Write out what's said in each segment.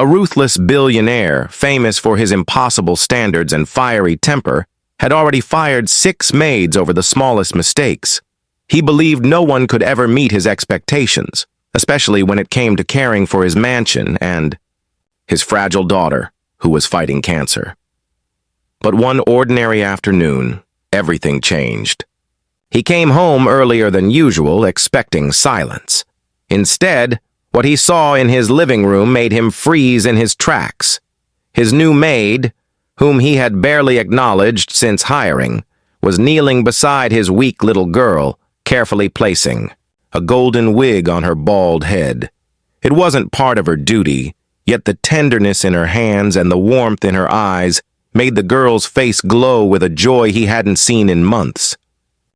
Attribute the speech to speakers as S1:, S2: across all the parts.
S1: A ruthless billionaire, famous for his impossible standards and fiery temper, had already fired 6 maids over the smallest mistakes. He believed no one could ever meet his expectations, especially when it came to caring for his mansion and his fragile daughter, who was fighting cancer. But one ordinary afternoon, everything changed. He came home earlier than usual, expecting silence. Instead, what he saw in his living room made him freeze in his tracks. His new maid, whom he had barely acknowledged since hiring, was kneeling beside his weak little girl, carefully placing a golden wig on her bald head. It wasn't part of her duty, yet the tenderness in her hands and the warmth in her eyes made the girl's face glow with a joy he hadn't seen in months.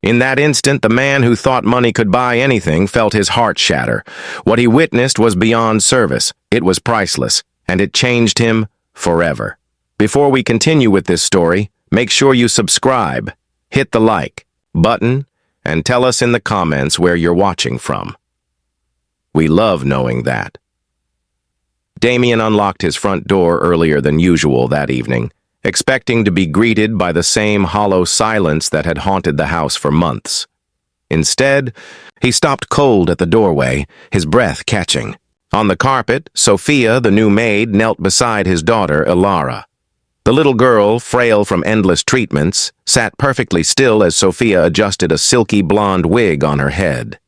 S1: In that instant, the man who thought money could buy anything felt his heart shatter. What he witnessed was beyond service. It was priceless, and it changed him forever. Before we continue with this story, make sure you subscribe, hit the like button, and tell us in the comments where you're watching from. We love knowing that. Damien unlocked his front door earlier than usual that evening, expecting to be greeted by the same hollow silence that had haunted the house for months. Instead, he stopped cold at the doorway, his breath catching. On the carpet, Sophia, the new maid, knelt beside his daughter, Ilara. The little girl, frail from endless treatments, sat perfectly still as Sophia adjusted a silky blonde wig on her head.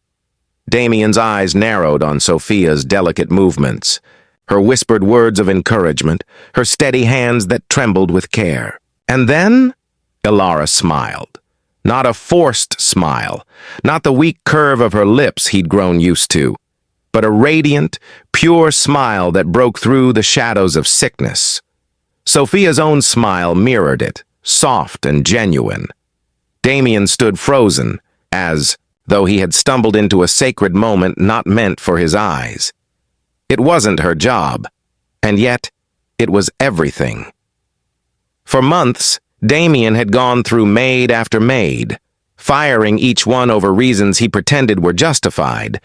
S1: Damien's eyes narrowed on Sophia's delicate movements, her whispered words of encouragement, her steady hands that trembled with care. And then, Ilara smiled. Not a forced smile, not the weak curve of her lips he'd grown used to, but a radiant, pure smile that broke through the shadows of sickness. Sophia's own smile mirrored it, soft and genuine. Damien stood frozen, as though he had stumbled into a sacred moment not meant for his eyes. It wasn't her job, and yet it was everything. For months, Damien had gone through maid after maid, firing each one over reasons he pretended were justified,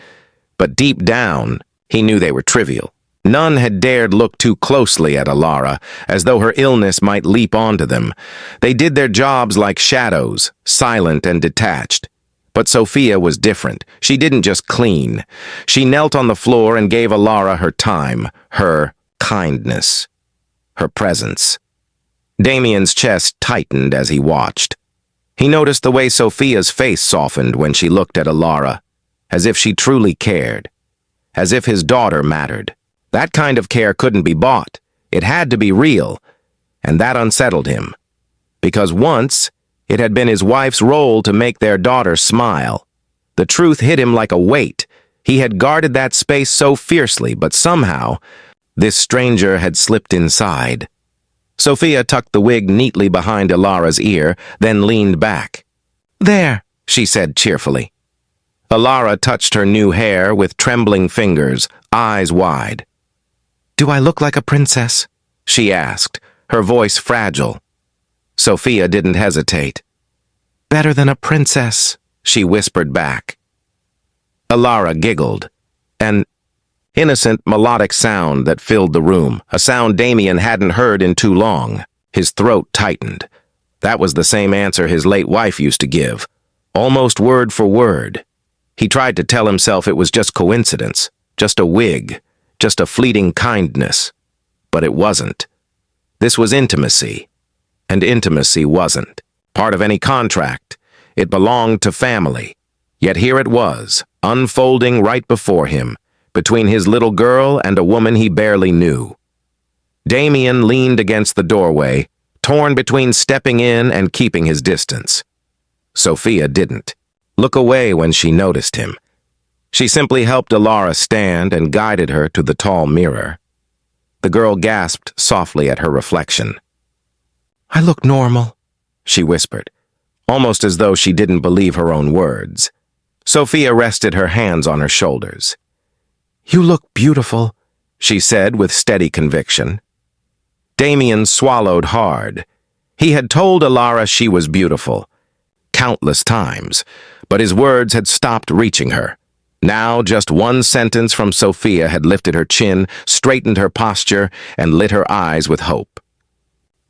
S1: but deep down, he knew they were trivial. None had dared look too closely at Ilara, as though her illness might leap onto them. They did their jobs like shadows, silent and detached. But Sophia was different. She didn't just clean. She knelt on the floor and gave Ilara her time, her kindness, her presence. Damien's chest tightened as he watched. He noticed the way Sophia's face softened when she looked at Ilara, as if she truly cared, as if his daughter mattered. That kind of care couldn't be bought. It had to be real, and that unsettled him. Because once, it had been his wife's role to make their daughter smile. The truth hit him like a weight. He had guarded that space so fiercely, but somehow, this stranger had slipped inside. Sophia tucked the wig neatly behind Ilara's ear, then leaned back. "There," she said cheerfully. Ilara touched her new hair with trembling fingers, eyes wide. "Do I look like a princess?" she asked, her voice fragile. Sophia didn't hesitate. "Better than a princess," she whispered back. Ilara giggled, an innocent melodic sound that filled the room, a sound Damien hadn't heard in too long. His throat tightened. That was the same answer his late wife used to give, almost word for word. He tried to tell himself it was just coincidence, just a wig, just a fleeting kindness. But it wasn't. This was intimacy. And intimacy wasn't part of any contract. It belonged to family. Yet here it was, unfolding right before him, between his little girl and a woman he barely knew. Damien leaned against the doorway, torn between stepping in and keeping his distance. Sophia didn't look away when she noticed him. She simply helped Ilara stand and guided her to the tall mirror. The girl gasped softly at her reflection. "I look normal," she whispered, almost as though she didn't believe her own words. Sophia rested her hands on her shoulders. "You look beautiful," she said with steady conviction. Damien swallowed hard. He had told Ilara she was beautiful, countless times, but his words had stopped reaching her. Now, just one sentence from Sophia had lifted her chin, straightened her posture, and lit her eyes with hope.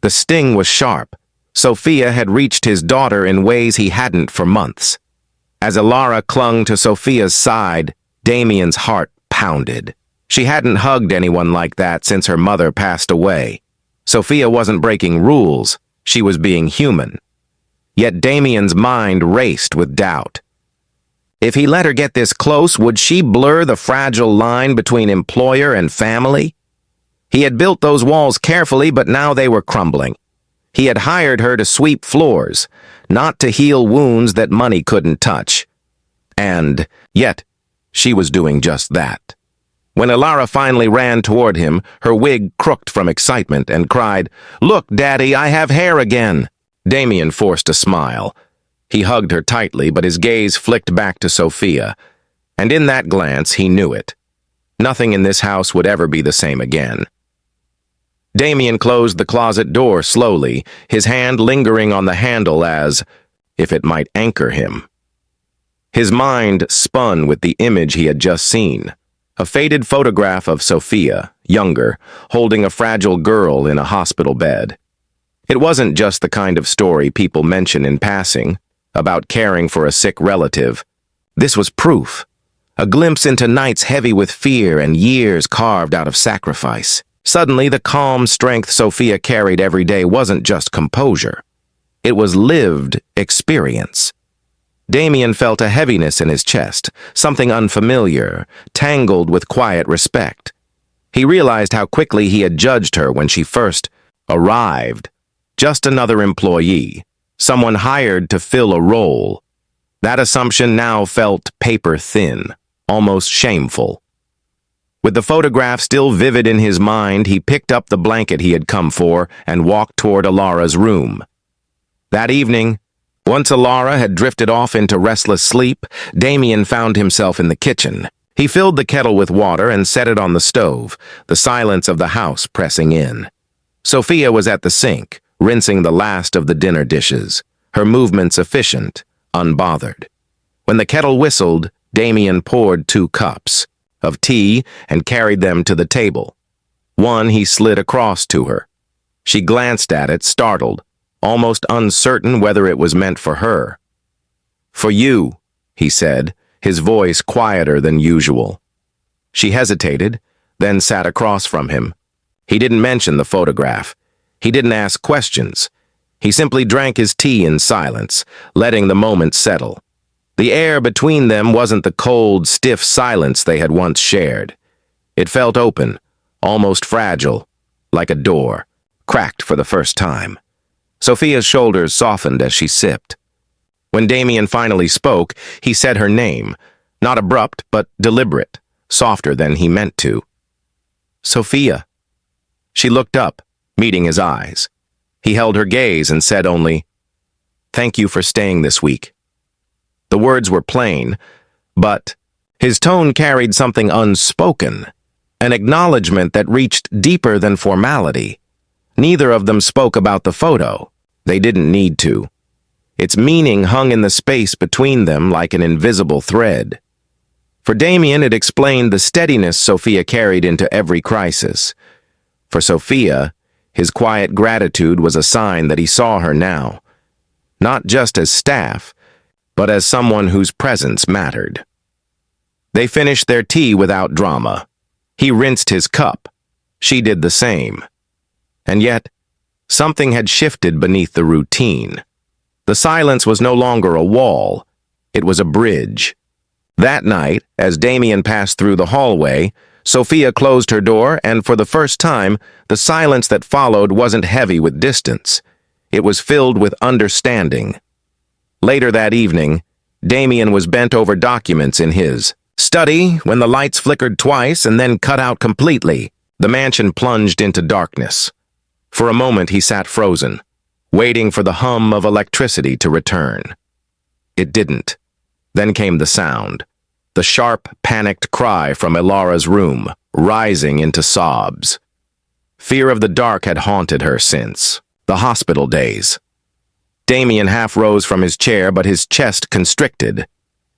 S1: The sting was sharp. Sophia had reached his daughter in ways he hadn't for months. As Ilara clung to Sophia's side, Damien's heart pounded. She hadn't hugged anyone like that since her mother passed away. Sophia wasn't breaking rules, she was being human. Yet Damien's mind raced with doubt. If he let her get this close, would she blur the fragile line between employer and family? He had built those walls carefully, but now they were crumbling. He had hired her to sweep floors, not to heal wounds that money couldn't touch. And yet, she was doing just that. When Ilara finally ran toward him, her wig crooked from excitement and cried, "Look, Daddy, I have hair again." Damien forced a smile. He hugged her tightly, but his gaze flicked back to Sophia, and in that glance he knew it. Nothing in this house would ever be the same again. Damien closed the closet door slowly, his hand lingering on the handle as if it might anchor him. His mind spun with the image he had just seen. A faded photograph of Sophia, younger, holding a fragile girl in a hospital bed. It wasn't just the kind of story people mention in passing, about caring for a sick relative. This was proof. A glimpse into nights heavy with fear and years carved out of sacrifice. Suddenly, the calm strength Sophia carried every day wasn't just composure. It was lived experience. Damien felt a heaviness in his chest, something unfamiliar, tangled with quiet respect. He realized how quickly he had judged her when she first arrived. Just another employee, someone hired to fill a role. That assumption now felt paper-thin, almost shameful. With the photograph still vivid in his mind, he picked up the blanket he had come for and walked toward Ilara's room. That evening, once Ilara had drifted off into restless sleep, Damien found himself in the kitchen. He filled the kettle with water and set it on the stove, the silence of the house pressing in. Sophia was at the sink, rinsing the last of the dinner dishes, her movements efficient, unbothered. When the kettle whistled, Damien poured 2 cups of tea and carried them to the table. One he slid across to her. She glanced at it, startled, almost uncertain whether it was meant for her. "For you," he said, his voice quieter than usual. She hesitated, then sat across from him. He didn't mention the photograph. He didn't ask questions. He simply drank his tea in silence, letting the moment settle. The air between them wasn't the cold, stiff silence they had once shared. It felt open, almost fragile, like a door, cracked for the first time. Sophia's shoulders softened as she sipped. When Damien finally spoke, he said her name, not abrupt but deliberate, softer than he meant to. "Sophia." She looked up, meeting his eyes. He held her gaze and said only, "Thank you for staying this week." The words were plain, but his tone carried something unspoken, an acknowledgement that reached deeper than formality. Neither of them spoke about the photo. They didn't need to. Its meaning hung in the space between them like an invisible thread. For Damien, it explained the steadiness Sophia carried into every crisis. For Sophia, his quiet gratitude was a sign that he saw her now, not just as staff, but as someone whose presence mattered. They finished their tea without drama. He rinsed his cup. She did the same. And yet, something had shifted beneath the routine. The silence was no longer a wall. It was a bridge. That night, as Damien passed through the hallway, Sophia closed her door, and for the first time, the silence that followed wasn't heavy with distance. It was filled with understanding. Later that evening, Damien was bent over documents in his study when the lights flickered twice and then cut out completely. The mansion plunged into darkness. For a moment he sat frozen, waiting for the hum of electricity to return. It didn't. Then came the sound, the sharp, panicked cry from Ilara's room, rising into sobs. Fear of the dark had haunted her since the hospital days. Damien half rose from his chair, but his chest constricted.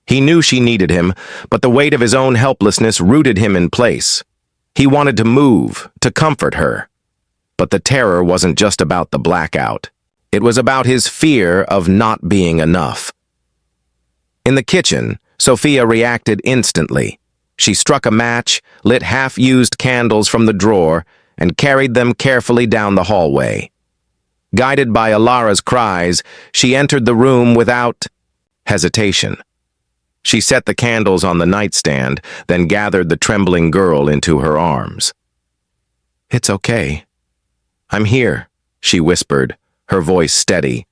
S1: He knew she needed him, but the weight of his own helplessness rooted him in place. He wanted to move, to comfort her. But the terror wasn't just about the blackout. It was about his fear of not being enough. In the kitchen, Sophia reacted instantly. She struck a match, lit half-used candles from the drawer, and carried them carefully down the hallway. Guided by Ilara's cries, she entered the room without hesitation. She set the candles on the nightstand, then gathered the trembling girl into her arms. "It's okay. I'm here," she whispered, her voice steady.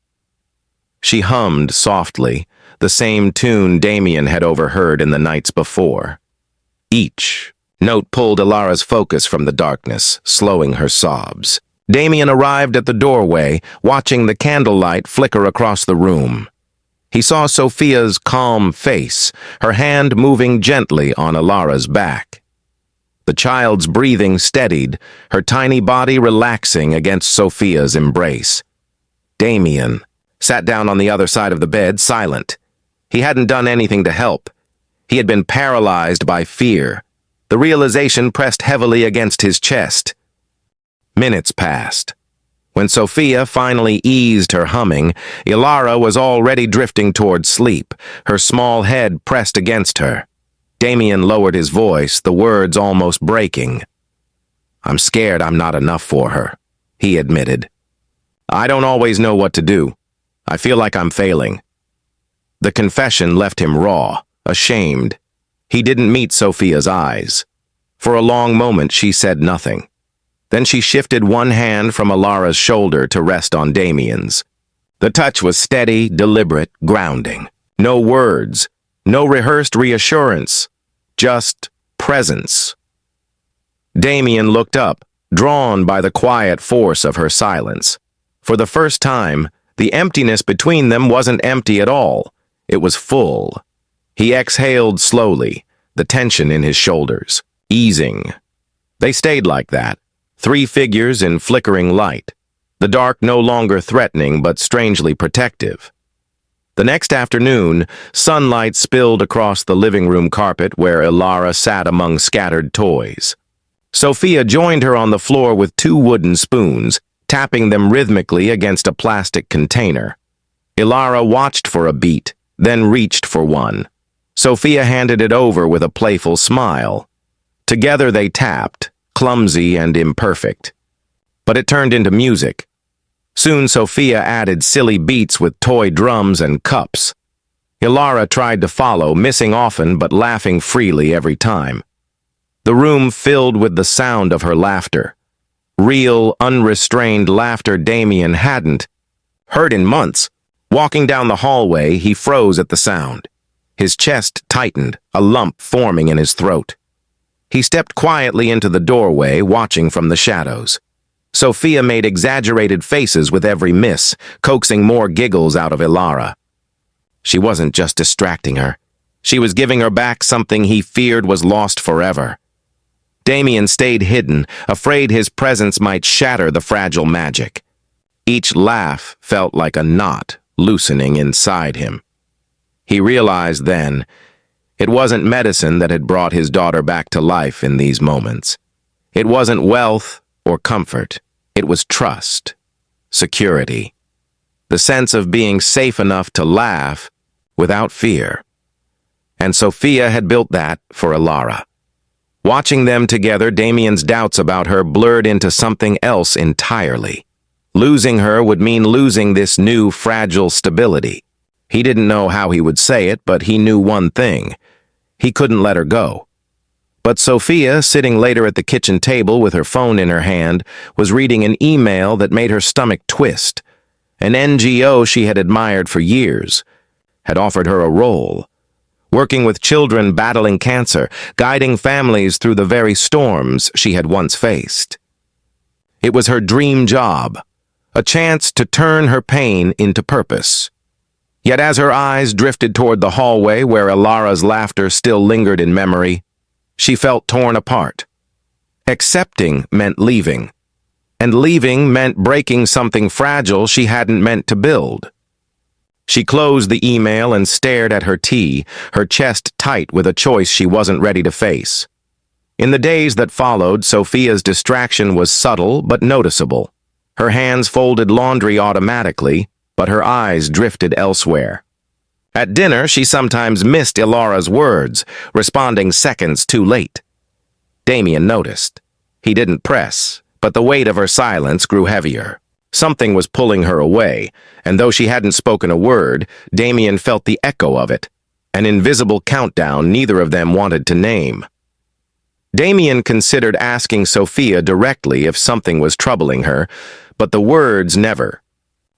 S1: She hummed softly, the same tune Damien had overheard in the nights before. Each note pulled Ilara's focus from the darkness, slowing her sobs. Damien arrived at the doorway, watching the candlelight flicker across the room. He saw Sophia's calm face, her hand moving gently on Ilara's back. The child's breathing steadied, her tiny body relaxing against Sophia's embrace. Damien sat down on the other side of the bed, silent. He hadn't done anything to help. He had been paralyzed by fear. The realization pressed heavily against his chest. Minutes passed. When Sophia finally eased her humming, Ilara was already drifting toward sleep, her small head pressed against her. Damien lowered his voice, the words almost breaking. "I'm scared I'm not enough for her," he admitted. "I don't always know what to do. I feel like I'm failing." The confession left him raw, ashamed. He didn't meet Sophia's eyes. For a long moment she said nothing. Then she shifted one hand from Ilara's shoulder to rest on Damien's. The touch was steady, deliberate, grounding. No words, no rehearsed reassurance, just presence. Damien looked up, drawn by the quiet force of her silence. For the first time, the emptiness between them wasn't empty at all. It was full. He exhaled slowly, the tension in his shoulders, easing. They stayed like that. Three figures in flickering light, the dark no longer threatening but strangely protective. The next afternoon, sunlight spilled across the living room carpet where Ilara sat among scattered toys. Sophia joined her on the floor with two wooden spoons, tapping them rhythmically against a plastic container. Ilara watched for a beat, then reached for one. Sophia handed it over with a playful smile. Together they tapped, clumsy and imperfect. But it turned into music. Soon Sophia added silly beats with toy drums and cups. Ilara tried to follow, missing often but laughing freely every time. The room filled with the sound of her laughter. Real, unrestrained laughter Damien hadn't heard in months. Walking down the hallway, he froze at the sound. His chest tightened, a lump forming in his throat. He stepped quietly into the doorway, watching from the shadows. Sophia made exaggerated faces with every miss, coaxing more giggles out of Ilara. She wasn't just distracting her. She was giving her back something he feared was lost forever. Damien stayed hidden, afraid his presence might shatter the fragile magic. Each laugh felt like a knot loosening inside him. He realized then, it wasn't medicine that had brought his daughter back to life in these moments. It wasn't wealth or comfort. It was trust, security, the sense of being safe enough to laugh without fear. And Sophia had built that for Ilara. Watching them together, Damien's doubts about her blurred into something else entirely. Losing her would mean losing this new, fragile stability. He didn't know how he would say it, but he knew one thing. He couldn't let her go. But Sophia, sitting later at the kitchen table with her phone in her hand, was reading an email that made her stomach twist. An NGO she had admired for years had offered her a role, working with children battling cancer, guiding families through the very storms she had once faced. It was her dream job, a chance to turn her pain into purpose. Yet as her eyes drifted toward the hallway where Ilara's laughter still lingered in memory, she felt torn apart. Accepting meant leaving, and leaving meant breaking something fragile she hadn't meant to build. She closed the email and stared at her tea, her chest tight with a choice she wasn't ready to face. In the days that followed, Sophia's distraction was subtle but noticeable. Her hands folded laundry automatically, but her eyes drifted elsewhere. At dinner, she sometimes missed Ilara's words, responding seconds too late. Damien noticed. He didn't press, but the weight of her silence grew heavier. Something was pulling her away, and though she hadn't spoken a word, Damien felt the echo of it, an invisible countdown neither of them wanted to name. Damien considered asking Sophia directly if something was troubling her, but the words never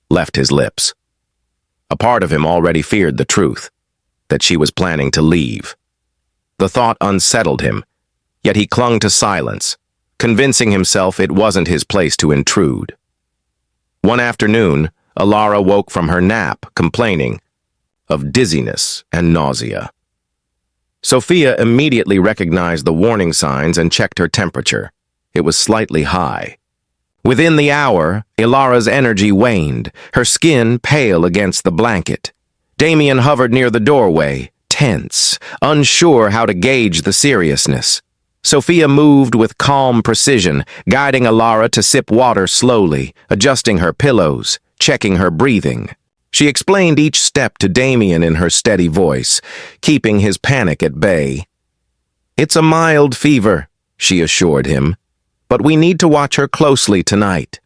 S1: left his lips. A part of him already feared the truth, that she was planning to leave. The thought unsettled him, yet he clung to silence, convincing himself it wasn't his place to intrude. One afternoon, Ilara woke from her nap, complaining of dizziness and nausea. Sophia immediately recognized the warning signs and checked her temperature. It was slightly high. Within the hour, Ilara's energy waned, her skin pale against the blanket. Damien hovered near the doorway, tense, unsure how to gauge the seriousness. Sophia moved with calm precision, guiding Ilara to sip water slowly, adjusting her pillows, checking her breathing. She explained each step to Damien in her steady voice, keeping his panic at bay. "It's a mild fever," she assured him, "but we need to watch her closely tonight."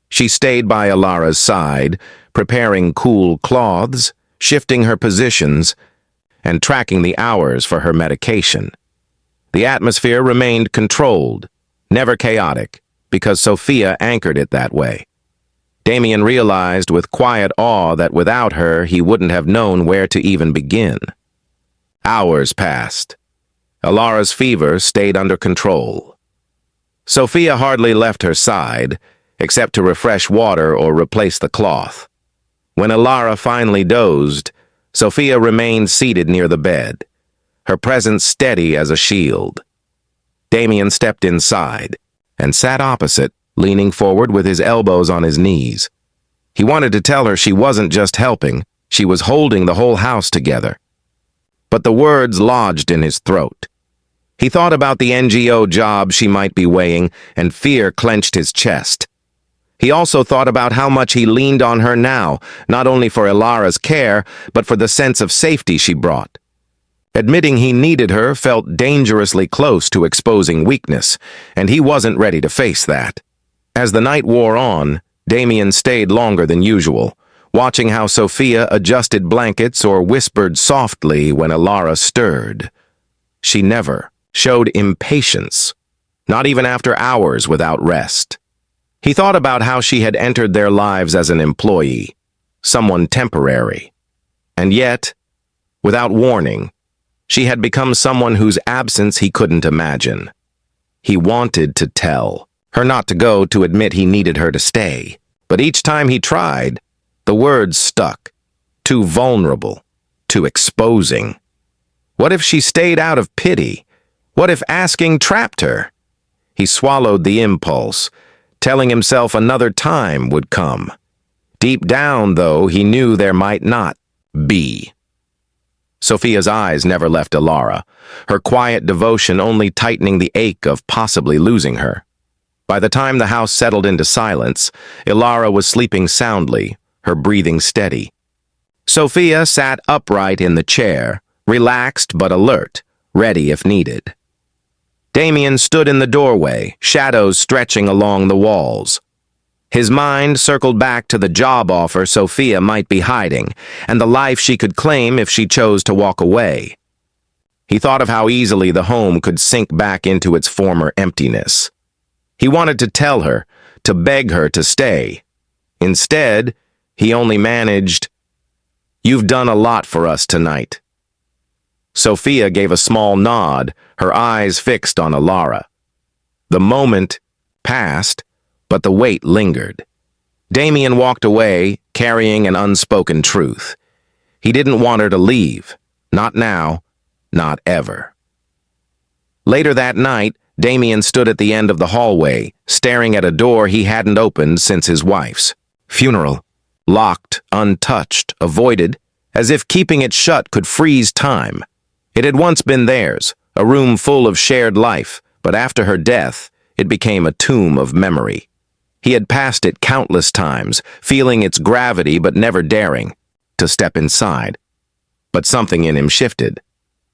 S1: She stayed by Ilara's side, preparing cool cloths, shifting her positions, and tracking the hours for her medication. The atmosphere remained controlled, never chaotic, because Sophia anchored it that way. Damien realized with quiet awe that without her he wouldn't have known where to even begin. Hours passed. Ilara's fever stayed under control. Sophia hardly left her side, except to refresh water or replace the cloth. When Ilara finally dozed, Sophia remained seated near the bed, her presence steady as a shield. Damien stepped inside and sat opposite, leaning forward with his elbows on his knees. He wanted to tell her she wasn't just helping, she was holding the whole house together. But the words lodged in his throat. He thought about the NGO job she might be weighing, and fear clenched his chest. He also thought about how much he leaned on her now, not only for Ilara's care, but for the sense of safety she brought. Admitting he needed her felt dangerously close to exposing weakness, and he wasn't ready to face that. As the night wore on, Damien stayed longer than usual, watching how Sophia adjusted blankets or whispered softly when Ilara stirred. She never showed impatience, not even after hours without rest. He thought about how she had entered their lives as an employee, someone temporary. And yet, without warning, she had become someone whose absence he couldn't imagine. He wanted to tell her not to go, to admit he needed her to stay. But each time he tried, the words stuck. Too vulnerable, too exposing. What if she stayed out of pity? What if asking trapped her? He swallowed the impulse, telling himself another time would come. Deep down, though, he knew there might not be. Sophia's eyes never left Ilara, her quiet devotion only tightening the ache of possibly losing her. By the time the house settled into silence, Ilara was sleeping soundly, her breathing steady. Sophia sat upright in the chair, relaxed but alert, ready if needed. Damien stood in the doorway, shadows stretching along the walls. His mind circled back to the job offer Sophia might be hiding, and the life she could claim if she chose to walk away. He thought of how easily the home could sink back into its former emptiness. He wanted to tell her, to beg her to stay. Instead, he only managed, "You've done a lot for us tonight." Sophia gave a small nod, her eyes fixed on Ilara. The moment passed, but the weight lingered. Damien walked away, carrying an unspoken truth. He didn't want her to leave. Not now, not ever. Later that night, Damien stood at the end of the hallway, staring at a door he hadn't opened since his wife's funeral. locked, untouched, avoided, as if keeping it shut could freeze time. It had once been theirs, a room full of shared life, but after her death, it became a tomb of memory. He had passed it countless times, feeling its gravity but never daring to step inside. But something in him shifted.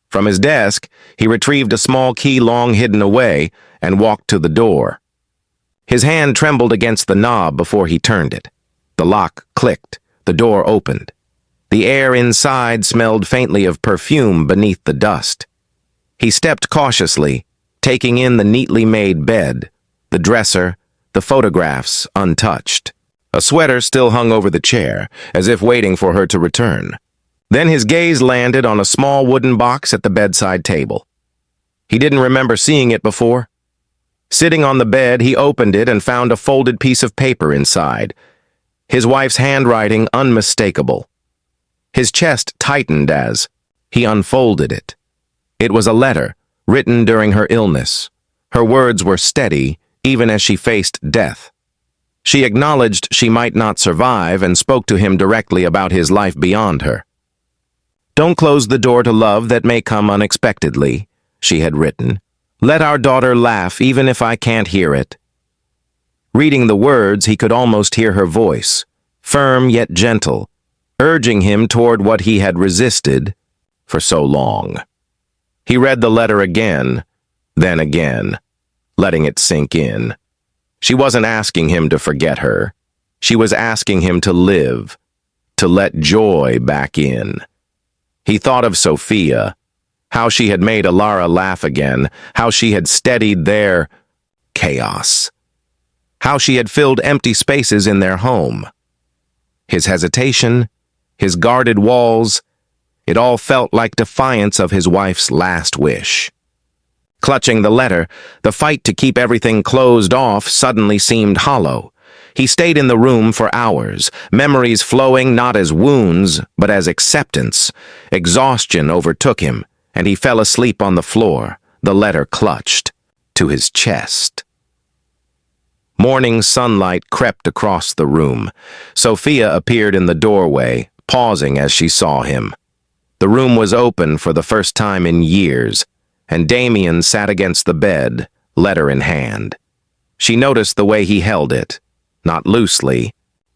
S1: From his desk, he retrieved a small key long hidden away and walked to the door. His hand trembled against the knob before he turned it. The lock clicked. The door opened. The air inside smelled faintly of perfume beneath the dust. He stepped cautiously, taking in the neatly made bed, the dresser, the photographs untouched. A sweater still hung over the chair, as if waiting for her to return. Then his gaze landed on a small wooden box at the bedside table. He didn't remember seeing it before. Sitting on the bed, he opened it and found a folded piece of paper inside. His wife's handwriting unmistakable. His chest tightened as he unfolded it. It was a letter, written during her illness. Her words were steady, even as she faced death. She acknowledged she might not survive and spoke to him directly about his life beyond her. "Don't close the door to love that may come unexpectedly," she had written. "Let our daughter laugh even if I can't hear it." Reading the words, he could almost hear her voice, firm yet gentle, urging him toward what he had resisted for so long. He read the letter again, then again, letting it sink in. She wasn't asking him to forget her. She was asking him to live, to let joy back in. He thought of Sophia, how she had made Alara laugh again, how she had steadied their chaos, how she had filled empty spaces in their home. His hesitation, his guarded walls, it all felt like defiance of his wife's last wish. Clutching the letter, the fight to keep everything closed off suddenly seemed hollow. He stayed in the room for hours, memories flowing not as wounds, but as acceptance. Exhaustion overtook him, and he fell asleep on the floor, the letter clutched to his chest. Morning sunlight crept across the room. Sophia appeared in the doorway, pausing as she saw him. The room was open for the first time in years, and Damien sat against the bed, letter in hand. She noticed the way he held it, not loosely,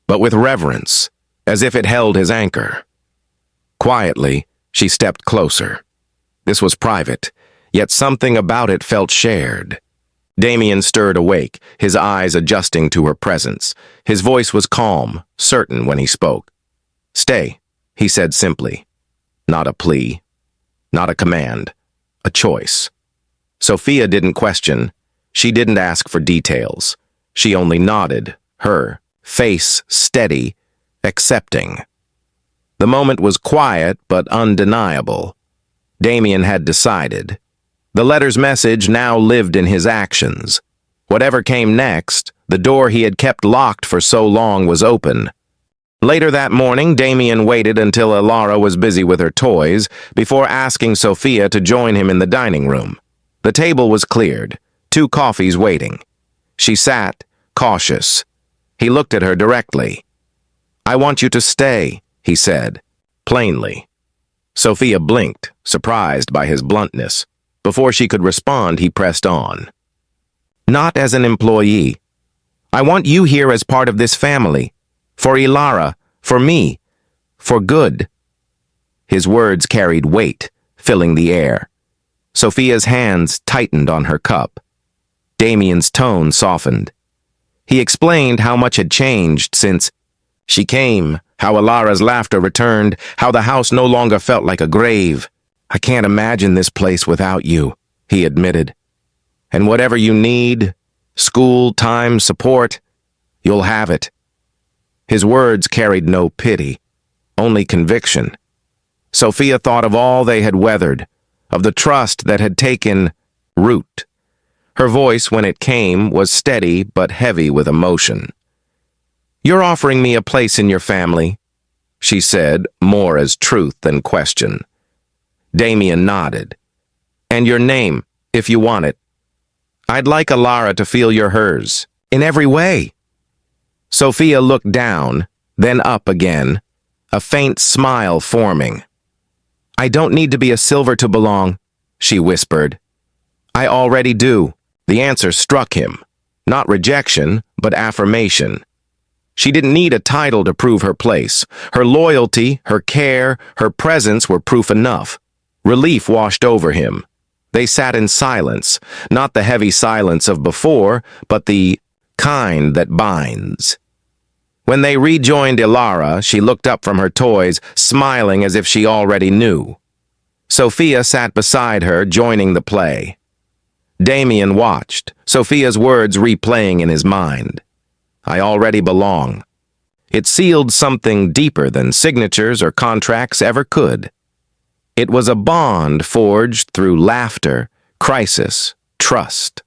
S1: but with reverence, as if it held his anchor. Quietly, she stepped closer. This was private, yet something about it felt shared. Damien stirred awake, his eyes adjusting to her presence. His voice was calm, certain when he spoke. "Stay," he said simply. Not a plea, not a command, a choice. Sophia didn't question. She didn't ask for details. She only nodded, her face steady, accepting. The moment was quiet but undeniable. Damien had decided. The letter's message now lived in his actions. Whatever came next, the door he had kept locked for so long was open. Later that morning, Damien waited until Alara was busy with her toys before asking Sophia to join him in the dining room. The table was cleared, 2 coffees waiting. She sat, cautious. He looked at her directly. "I want you to stay," he said, plainly. Sophia blinked, surprised by his bluntness. Before she could respond, he pressed on. "Not as an employee. I want you here as part of this family. For Ilara, for me, for good." His words carried weight, filling the air. Sophia's hands tightened on her cup. Damien's tone softened. He explained how much had changed since she came, how Alara's laughter returned, how the house no longer felt like a grave. "I can't imagine this place without you," he admitted. "And whatever you need, school, time, support, you'll have it." His words carried no pity, only conviction. Sophia thought of all they had weathered, of the trust that had taken root. Her voice, when it came, was steady but heavy with emotion. "You're offering me a place in your family," she said, more as truth than question. Damien nodded. "And your name, if you want it. I'd like Alara to feel you're hers, in every way." Sophia looked down, then up again, a faint smile forming. "I don't need to be a silver to belong," she whispered. "I already do." The answer struck him. Not rejection, but affirmation. She didn't need a title to prove her place. Her loyalty, her care, her presence were proof enough. Relief washed over him. They sat in silence, not the heavy silence of before, but the kind that binds. When they rejoined Ilara, she looked up from her toys, smiling as if she already knew. Sophia sat beside her, joining the play. Damien watched, Sophia's words replaying in his mind. "I already belong." It sealed something deeper than signatures or contracts ever could. It was a bond forged through laughter, crisis, trust.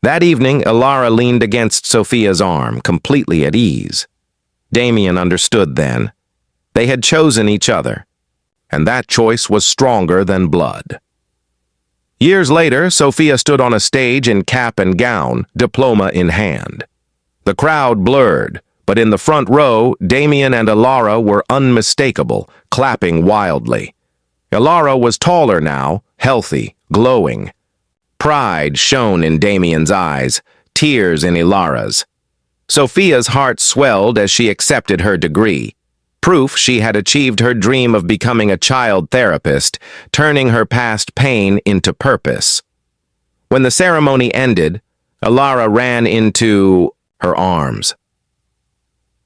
S1: That evening, Ilara leaned against Sophia's arm, completely at ease. Damien understood then. They had chosen each other, and that choice was stronger than blood. Years later, Sophia stood on a stage in cap and gown, diploma in hand. The crowd blurred, but in the front row, Damien and Ilara were unmistakable, clapping wildly. Ilara was taller now, healthy, glowing. Pride shone in Damien's eyes, tears in Ilara's. Sophia's heart swelled as she accepted her degree. Proof she had achieved her dream of becoming a child therapist, turning her past pain into purpose. When the ceremony ended, Ilara ran into her arms.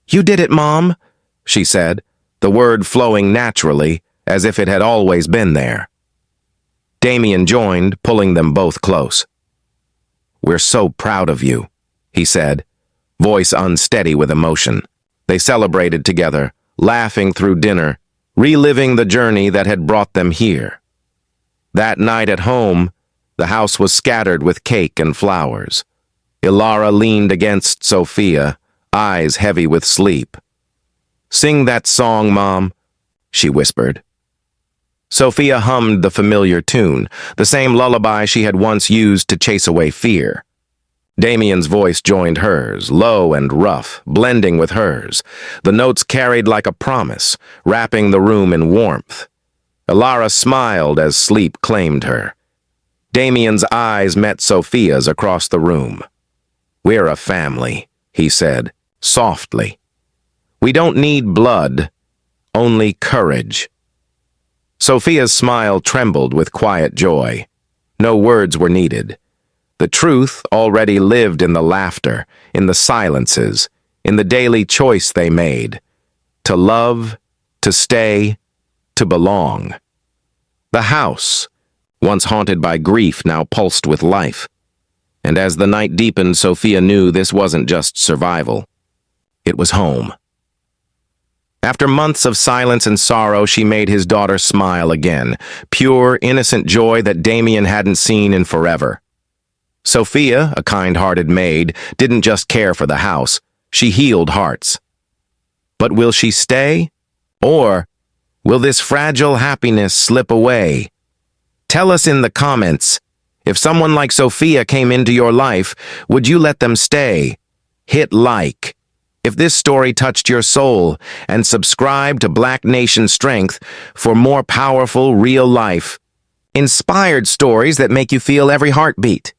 S1: "You did it, Mom," she said, the word flowing naturally, as if it had always been there. Damien joined, pulling them both close. "We're so proud of you," he said, voice unsteady with emotion. They celebrated together, laughing through dinner, reliving the journey that had brought them here. That night at home, the house was scattered with cake and flowers. Ilara leaned against Sophia, eyes heavy with sleep. "Sing that song, Mom," she whispered. Sophia hummed the familiar tune, the same lullaby she had once used to chase away fear. Damien's voice joined hers, low and rough, blending with hers. The notes carried like a promise, wrapping the room in warmth. Ilara smiled as sleep claimed her. Damien's eyes met Sophia's across the room. "We're a family," he said, softly. "We don't need blood, only courage." Sophia's smile trembled with quiet joy. No words were needed. The truth already lived in the laughter, in the silences, in the daily choice they made. To love, to stay, to belong. The house, once haunted by grief, now pulsed with life. And as the night deepened, Sophia knew this wasn't just survival. It was home. After months of silence and sorrow, she made his daughter smile again, pure, innocent joy that Damien hadn't seen in forever. Sophia, a kind-hearted maid, didn't just care for the house, she healed hearts. But will she stay? Or will this fragile happiness slip away? Tell us in the comments. If someone like Sophia came into your life, would you let them stay? Hit like. If this story touched your soul, and subscribe to Black Nation Strength for more powerful, real-life, inspired stories that make you feel every heartbeat.